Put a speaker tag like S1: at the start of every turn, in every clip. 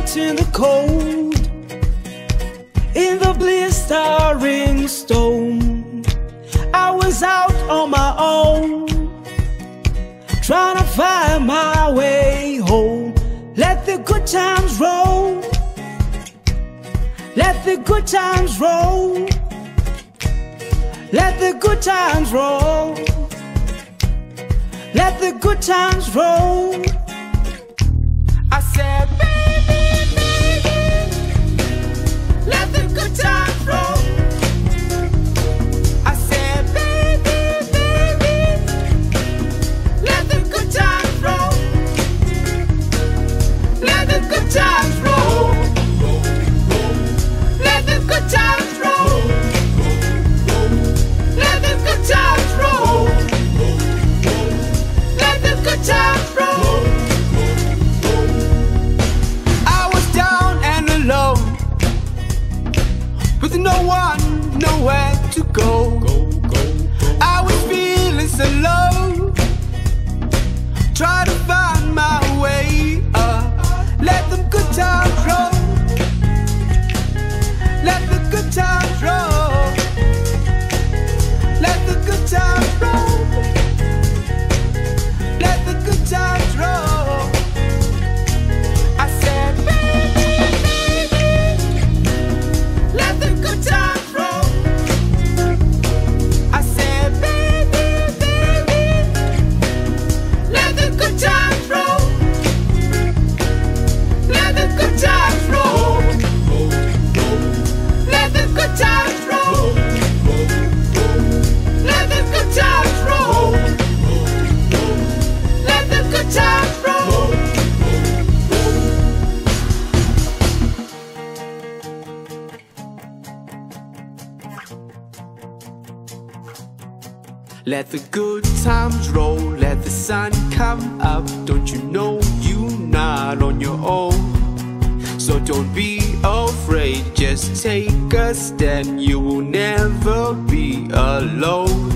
S1: out in the cold, in the blistering storm. I was out on my own, trying to find my way home. Let the good times roll, let the good times roll, let the good times roll, let the good times roll. I said, baby, baby, let the good times roll. I said, baby, baby, let the good times roll. Let the good times roll. Let the good times roll. Let the good times roll. Let the good times roll. I was down and alone, with no one, nowhere to go. I was feeling so low, try to find my way up. Let the good times roll. Let the good times roll. Let the good times roll. Let the good times roll. I said, baby, baby, let the good times roll. I said, baby, baby, let the good times roll. Let the good times roll. Let the good times roll. Let the good times roll. Let the good times roll. Let the good times roll, let the sun come up. Don't you know you're not on your own? So don't be afraid, just take a stand. You will never be alone.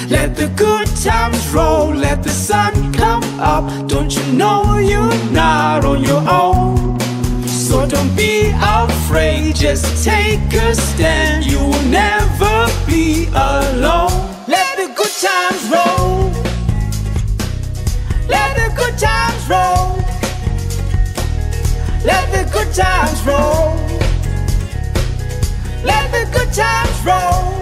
S1: Let the good times roll, let the sun come up. Don't you know you're not on your own? So don't be afraid, just take a stand. You will never be alone. Let the good times roll. Let the good times roll. Let the good times roll. Let the good times roll.